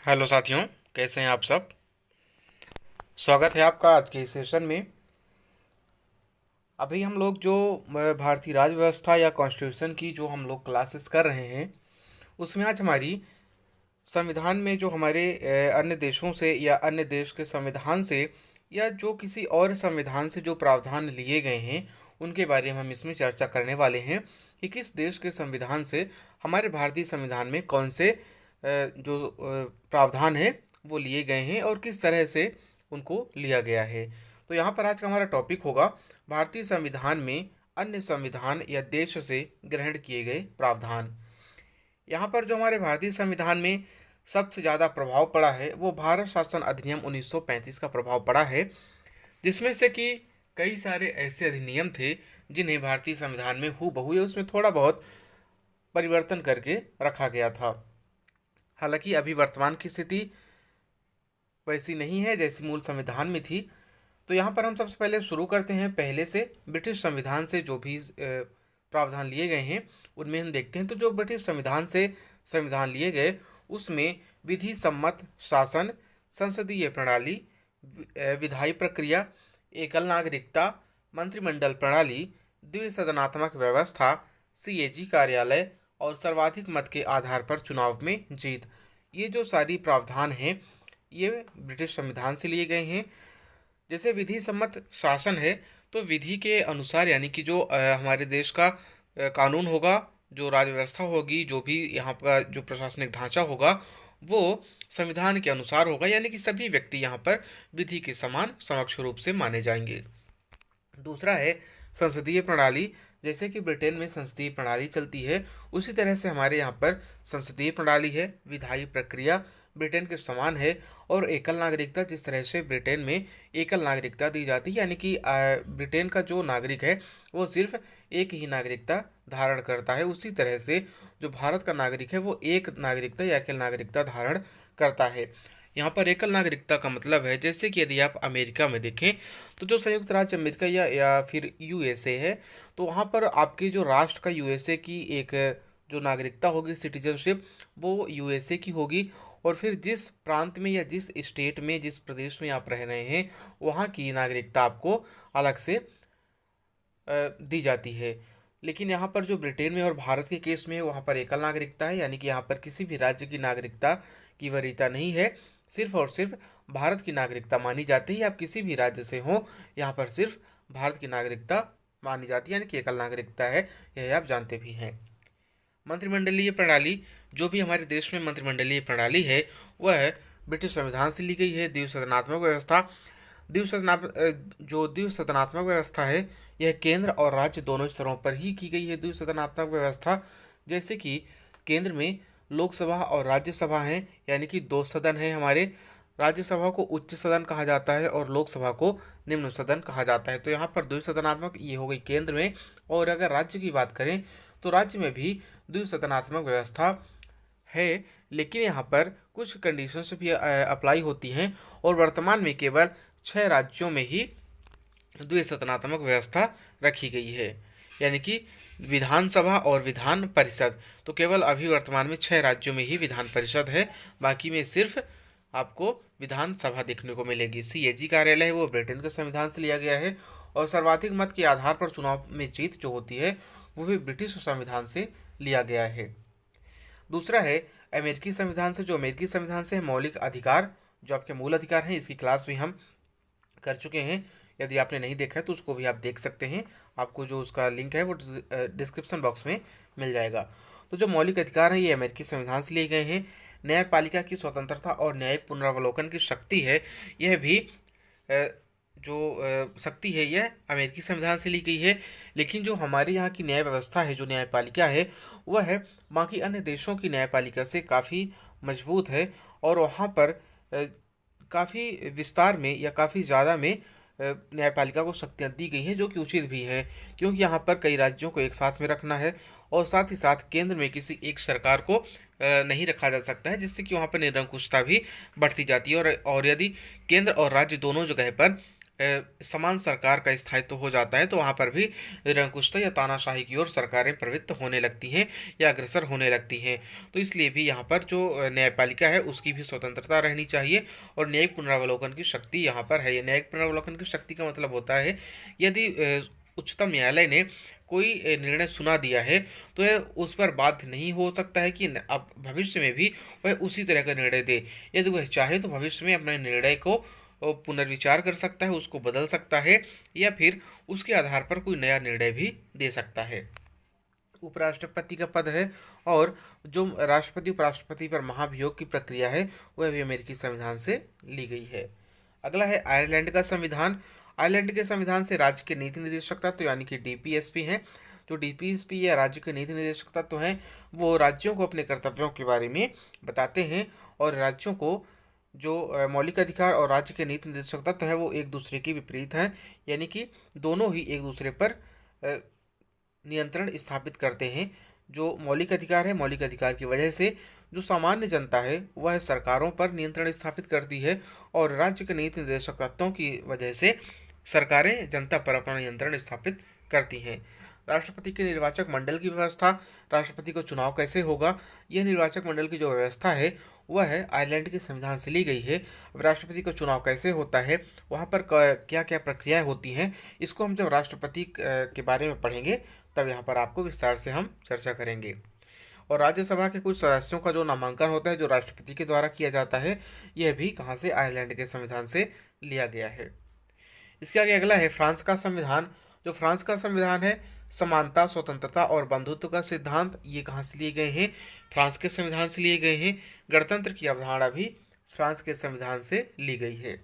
Hello साथियों, कैसे हैं आप सब। स्वागत है आपका आज के इस सेशन में। अभी हम लोग जो भारतीय राज्य व्यवस्था या कॉन्स्टिट्यूशन की जो हम लोग क्लासेस कर रहे हैं, उसमें आज हमारी संविधान में जो हमारे अन्य देशों से या अन्य देश के संविधान से या जो किसी और संविधान से जो प्रावधान लिए गए हैं, उनके बारे में हम इसमें चर्चा करने वाले हैं कि किस देश के संविधान से हमारे भारतीय संविधान में कौन से जो प्रावधान है वो लिए गए हैं और किस तरह से उनको लिया गया है। तो यहाँ पर आज का हमारा टॉपिक होगा भारतीय संविधान में अन्य संविधान या देश से ग्रहण किए गए प्रावधान। यहाँ पर जो हमारे भारतीय संविधान में सबसे ज़्यादा प्रभाव पड़ा है वो भारत शासन अधिनियम 1935 का प्रभाव पड़ा है, जिसमें से कि कई सारे ऐसे अधिनियम थे जिन्हें भारतीय संविधान में हूबहू या उसमें थोड़ा बहुत परिवर्तन करके रखा गया था। हालांकि अभी वर्तमान की स्थिति वैसी नहीं है जैसी मूल संविधान में थी। तो यहाँ पर हम सबसे पहले शुरू करते हैं पहले से, ब्रिटिश संविधान से जो भी प्रावधान लिए गए हैं उनमें हम देखते हैं। तो जो ब्रिटिश संविधान से संविधान लिए गए उसमें विधि सम्मत शासन, संसदीय प्रणाली, विधायी प्रक्रिया, एकल नागरिकता, मंत्रिमंडल प्रणाली, द्विसदनात्मक व्यवस्था, सीएजी कार्यालय और सर्वाधिक मत के आधार पर चुनाव में जीत, ये जो सारी प्रावधान हैं ये ब्रिटिश संविधान से लिए गए हैं। जैसे विधि सम्मत शासन है तो विधि के अनुसार, यानी कि जो हमारे देश का कानून होगा, जो राज्य व्यवस्था होगी, जो भी यहाँ का जो प्रशासनिक ढांचा होगा वो संविधान के अनुसार होगा, यानी कि सभी व्यक्ति यहाँ पर विधि के समान समक्ष रूप से माने जाएंगे। दूसरा है संसदीय प्रणाली। जैसे कि ब्रिटेन में संसदीय प्रणाली चलती है उसी तरह से हमारे यहाँ पर संसदीय प्रणाली है। विधायी प्रक्रिया ब्रिटेन के समान है। और एकल नागरिकता, जिस तरह से ब्रिटेन में एकल नागरिकता दी जाती है, यानी कि ब्रिटेन का जो नागरिक है वो सिर्फ एक ही नागरिकता धारण करता है, उसी तरह से जो भारत का नागरिक है वो एक नागरिकता या एकल नागरिकता धारण करता है। यहाँ पर एकल नागरिकता का मतलब है, जैसे कि यदि आप अमेरिका में देखें तो जो संयुक्त राज्य अमेरिका या फिर यूएसए है, तो वहाँ पर आपके जो राष्ट्र का यूएसए की एक जो नागरिकता होगी, सिटीजनशिप, वो यूएसए की होगी। और फिर जिस प्रांत में या जिस स्टेट में, जिस प्रदेश में आप रह रहे हैं, वहाँ की नागरिकता आपको अलग से दी जाती है। लेकिन यहाँ पर जो ब्रिटेन में और भारत के केस में है वहाँ पर एकल नागरिकता है, यानी कि यहाँ पर किसी भी राज्य की नागरिकता की वरीयता नहीं है, सिर्फ और सिर्फ भारत की नागरिकता मानी जाती है। आप किसी भी राज्य से हो, यहाँ पर सिर्फ भारत की नागरिकता मानी जाती है, यानी कि एकल नागरिकता है, यह आप जानते भी हैं। मंत्रिमंडलीय प्रणाली, जो भी हमारे देश में मंत्रिमंडलीय प्रणाली है वह ब्रिटिश संविधान से ली गई है। द्विसदनात्मक व्यवस्था, जो द्विसदनात्मक व्यवस्था है यह केंद्र और राज्य दोनों स्तरों पर ही की गई है। द्विसदनात्मक व्यवस्था जैसे कि केंद्र में लोकसभा और राज्यसभा हैं, यानी कि दो सदन हैं हमारे। राज्यसभा को उच्च सदन कहा जाता है और लोकसभा को निम्न सदन कहा जाता है। तो यहाँ पर द्विसदनात्मक ये हो गई केंद्र में। और अगर राज्य की बात करें तो राज्य में भी द्विसदनात्मक व्यवस्था है, लेकिन यहाँ पर कुछ कंडीशंस भी अप्लाई होती हैं। और वर्तमान में केवल 6 राज्यों में ही द्विसदनात्मक व्यवस्था रखी गई है, यानी कि विधानसभा और विधान परिषद। तो केवल अभी वर्तमान में 6 राज्यों में ही विधान परिषद है, बाकी में सिर्फ आपको विधानसभा देखने को मिलेगी। सीएजी कार्यालय है वो ब्रिटेन के संविधान से लिया गया है। और सर्वाधिक मत के आधार पर चुनाव में जीत जो होती है वो भी ब्रिटिश संविधान से लिया गया है। दूसरा है अमेरिकी संविधान से। जो अमेरिकी संविधान से है मौलिक अधिकार, जो आपके मूल अधिकार हैं, इसकी क्लास भी हम कर चुके हैं। यदि आपने नहीं देखा है तो उसको भी आप देख सकते हैं, आपको जो उसका लिंक है वो डिस्क्रिप्शन बॉक्स में मिल जाएगा। तो जो मौलिक अधिकार हैं ये अमेरिकी संविधान से लिए गए हैं। न्यायपालिका की स्वतंत्रता और न्यायिक पुनरावलोकन की शक्ति है, यह भी जो शक्ति है यह अमेरिकी संविधान से ली गई है। लेकिन जो हमारे यहाँ की न्याय व्यवस्था है, जो न्यायपालिका है, वह है बाकी अन्य देशों की न्यायपालिका से काफ़ी मजबूत है। और वहाँ पर काफ़ी विस्तार में या काफ़ी ज़्यादा में न्यायपालिका को शक्तियाँ दी गई हैं, जो कि उचित भी है, क्योंकि यहाँ पर कई राज्यों को एक साथ में रखना है और साथ ही साथ केंद्र में किसी एक सरकार को नहीं रखा जा सकता है, जिससे कि वहाँ पर निरंकुशता भी बढ़ती जाती है। और यदि केंद्र और राज्य दोनों जगह पर समान सरकार का स्थायित्व हो जाता है, तो वहाँ पर भी निरंकुशता या तानाशाही की ओर सरकारें प्रवृत्त होने लगती हैं या अग्रसर होने लगती हैं। तो इसलिए भी यहाँ पर जो न्यायपालिका है उसकी भी स्वतंत्रता रहनी चाहिए और न्यायिक पुनरावलोकन की शक्ति यहाँ पर है। ये न्यायिक पुनरावलोकन की शक्ति का मतलब होता है, यदि उच्चतम न्यायालय ने कोई निर्णय सुना दिया है तो यह उस पर बाध्य नहीं हो सकता है कि अब भविष्य में भी वह उसी तरह का निर्णय दे। यदि वह चाहे तो भविष्य में अपने निर्णय को पुनर्विचार कर सकता है, उसको बदल सकता है या फिर उसके आधार पर कोई नया निर्णय भी दे सकता है। उपराष्ट्रपति का पद है और जो राष्ट्रपति उपराष्ट्रपति पर महाभियोग की प्रक्रिया है वह भी अमेरिकी संविधान से ली गई है। अगला है आयरलैंड का संविधान। आयरलैंड के संविधान से राज्य के नीति निदेशक तत्व यानी कि डीपीएसपी हैं। जो डीपीएसपी या राज्य के नीति निदेशक तत्व हैं वो राज्यों को अपने कर्तव्यों के बारे में बताते हैं और राज्यों को जो मौलिक अधिकार और राज्य के नीति निर्देशक तत्व हैं वो एक दूसरे के विपरीत हैं, यानी कि दोनों ही एक दूसरे पर नियंत्रण स्थापित करते हैं। जो मौलिक अधिकार है, मौलिक अधिकार की वजह से जो सामान्य जनता है वह सरकारों पर नियंत्रण स्थापित करती है और राज्य के नीति निर्देशक तत्वों की वजह से सरकारें जनता पर अपना नियंत्रण स्थापित करती हैं। राष्ट्रपति के निर्वाचक मंडल की व्यवस्था, राष्ट्रपति को चुनाव कैसे होगा, यह निर्वाचक मंडल की जो व्यवस्था है वह है आयरलैंड के संविधान से ली गई है। अब राष्ट्रपति का चुनाव कैसे होता है, वहाँ पर क्या क्या प्रक्रियाएं होती हैं, इसको हम जब राष्ट्रपति के बारे में पढ़ेंगे तब यहाँ पर आपको विस्तार से हम चर्चा करेंगे। और राज्यसभा के कुछ सदस्यों का जो नामांकन होता है जो राष्ट्रपति के द्वारा किया जाता है, यह भी कहाँ से, आयरलैंड के संविधान से लिया गया है। इसके आगे अगला है फ्रांस का संविधान। जो फ्रांस का संविधान है, समानता, स्वतंत्रता और बंधुत्व का सिद्धांत, ये कहाँ से लिए गए हैं, फ्रांस के संविधान से लिए गए हैं। गणतंत्र की अवधारणा भी फ्रांस के संविधान से ली गई है।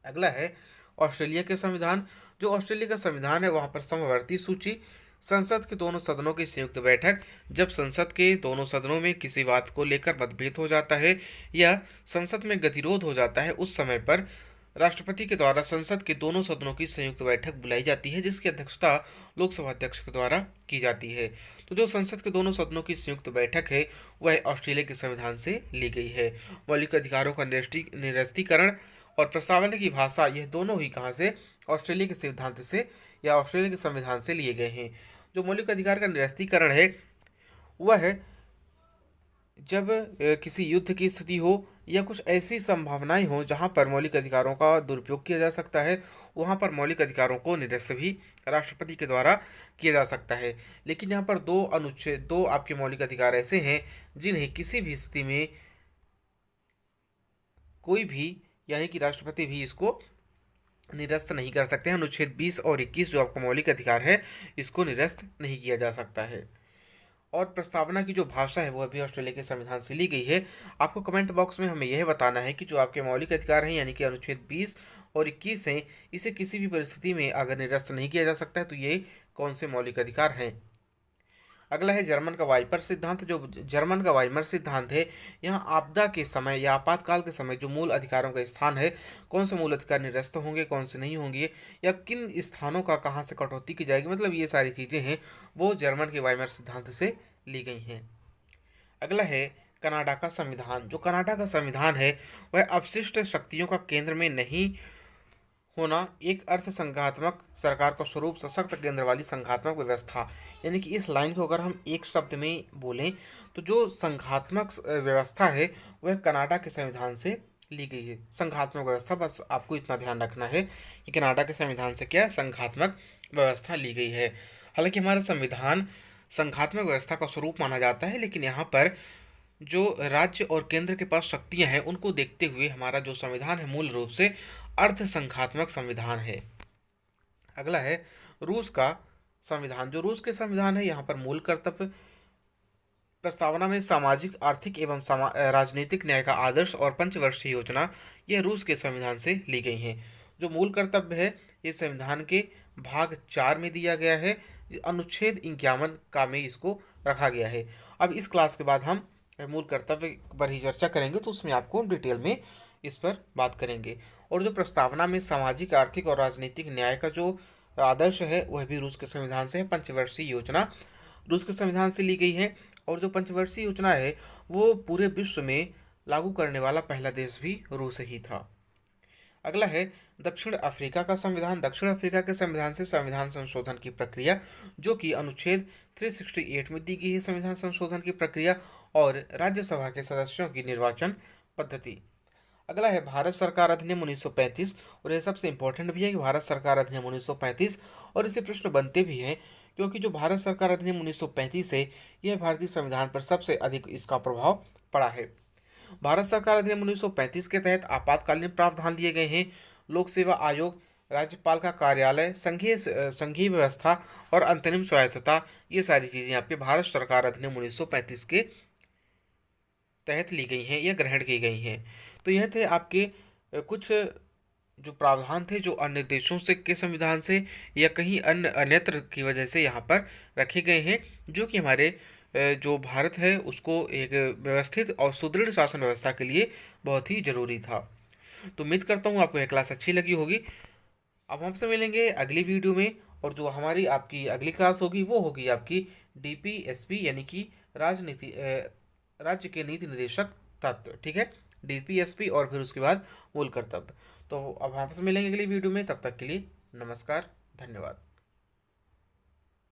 अगला है ऑस्ट्रेलिया के संविधान। जो ऑस्ट्रेलिया का संविधान है वहाँ पर समवर्ती सूची, संसद के दोनों सदनों की संयुक्त बैठक, जब संसद के दोनों सदनों में किसी बात को लेकर मतभेद हो जाता है या संसद में गतिरोध हो जाता है, उस समय पर राष्ट्रपति के द्वारा संसद के दोनों सदनों की संयुक्त बैठक बुलाई जाती है जिसकी अध्यक्षता लोकसभा अध्यक्ष के द्वारा की जाती है। तो जो संसद के दोनों सदनों की संयुक्त बैठक है वह ऑस्ट्रेलिया के संविधान से ली गई है। मौलिक अधिकारों का निरस्तीकरण और प्रस्तावना की भाषा, यह दोनों ही कहाँ से, ऑस्ट्रेलिया के सिद्धांत से या ऑस्ट्रेलिया के संविधान से लिए गए हैं। जो मौलिक अधिकार का निरस्तीकरण है वह है जब किसी युद्ध की स्थिति हो या कुछ ऐसी संभावनाएं हो जहां पर मौलिक अधिकारों का दुरुपयोग किया जा सकता है, वहां पर मौलिक अधिकारों को निरस्त भी राष्ट्रपति के द्वारा किया जा सकता है। लेकिन यहाँ पर दो आपके मौलिक अधिकार ऐसे हैं जिन्हें किसी भी स्थिति में कोई भी, यानी कि राष्ट्रपति भी इसको निरस्त नहीं कर सकते हैं। अनुच्छेद 20 और 21 जो आपका मौलिक अधिकार है इसको निरस्त नहीं किया जा सकता है। और प्रस्तावना की जो भाषा है वह भी ऑस्ट्रेलिया के संविधान से ली गई है। आपको कमेंट बॉक्स में हमें यह बताना है कि जो आपके मौलिक अधिकार हैं यानी कि अनुच्छेद 20 और 21 हैं, इसे किसी भी परिस्थिति में अगर निरस्त नहीं किया जा सकता है तो ये कौन से मौलिक अधिकार हैं। अगला है जर्मन का वाइपर सिद्धांत। जो जर्मन का वाइमर सिद्धांत है, यहाँ आपदा के समय या आपातकाल के समय जो मूल अधिकारों का स्थान है, कौन से मूल अधिकार निरस्त होंगे, कौन से नहीं होंगे, या किन स्थानों का कहाँ से कटौती की जाएगी, मतलब ये सारी चीज़ें हैं वो जर्मन के वाइमर सिद्धांत से ली गई हैं। अगला है कनाडा का संविधान। जो कनाडा का संविधान है वह अवशिष्ट शक्तियों का केंद्र में नहीं होना, एक अर्थ संघात्मक सरकार का स्वरूप, सशक्त केंद्र वाली संघात्मक व्यवस्था, यानी कि इस लाइन को अगर हम एक शब्द में बोलें तो जो संघात्मक व्यवस्था है वह कनाडा के संविधान से ली गई है। संघात्मक व्यवस्था, बस आपको इतना ध्यान रखना है कि कनाडा के संविधान से क्या संघात्मक व्यवस्था ली गई है। हालांकि हमारा संविधान संघात्मक व्यवस्था का स्वरूप माना जाता है, लेकिन यहाँ पर जो राज्य और केंद्र के पास शक्तियां हैं उनको देखते हुए हमारा जो संविधान है मूल रूप से अर्ध संघात्मक संविधान है। अगला है रूस का संविधान। जो रूस के संविधान है यहाँ पर मूल कर्तव्य, प्रस्तावना में सामाजिक, आर्थिक एवं राजनीतिक न्याय का आदर्श और पंचवर्षीय योजना, यह रूस के संविधान से ली गई हैं। जो मूल कर्तव्य है ये संविधान के भाग 4 में दिया गया है, अनुच्छेद 51 का में इसको रखा गया है। अब इस क्लास के बाद हम मूल कर्तव्य पर ही चर्चा करेंगे, तो उसमें आपको डिटेल में इस पर बात करेंगे। और जो प्रस्तावना में सामाजिक, आर्थिक और राजनीतिक न्याय का जो आदर्श है वह भी रूस के संविधान से है। पंचवर्षीय योजना रूस के संविधान से ली गई है और जो पंचवर्षीय योजना है वो पूरे विश्व में लागू करने वाला पहला देश भी रूस ही था। अगला है दक्षिण अफ्रीका का संविधान। दक्षिण अफ्रीका के संविधान से संविधान संशोधन की प्रक्रिया, जो कि अनुच्छेद 368 में दी गई है, संविधान संशोधन की प्रक्रिया और राज्यसभा के सदस्यों की निर्वाचन पद्धति। अगला है भारत सरकार अधिनियम 1935, और यह सबसे इंपॉर्टेंट भी है कि भारत सरकार अधिनियम 1935, और इससे प्रश्न बनते भी हैं क्योंकि जो भारत सरकार अधिनियम 1935 है, यह भारतीय संविधान पर सबसे अधिक इसका प्रभाव पड़ा है। भारत सरकार अधिनियम 1935 के तहत आपातकालीन प्रावधान लिए गए हैं। लोक सेवा आयोग, राज्यपाल का कार्यालय, संघीय व्यवस्था और अंतरिम स्वायत्तता, ये सारी चीजें आपके भारत सरकार अधिनियम 1935 के तहत ली गई हैं या ग्रहण की गई हैं। तो यह थे आपके कुछ जो प्रावधान थे जो अन्य देशों से के संविधान से या कहीं अन्यत्र की वजह से यहाँ पर रखे गए हैं, जो कि हमारे जो भारत है उसको एक व्यवस्थित और सुदृढ़ शासन व्यवस्था के लिए बहुत ही जरूरी था। तो उम्मीद करता हूँ आपको यह क्लास अच्छी लगी होगी। अब हमसे मिलेंगे अगली वीडियो में, और जो हमारी आपकी अगली क्लास होगी वो होगी आपकी डीपीएसपी, यानी कि राज्य के नीति निदेशक तत्व। ठीक है, डीपीएसपी और फिर उसके बाद मूल कर्तव्य। तो अब आपसे मिलेंगे अगली वीडियो में, तब तक के लिए नमस्कार, धन्यवाद।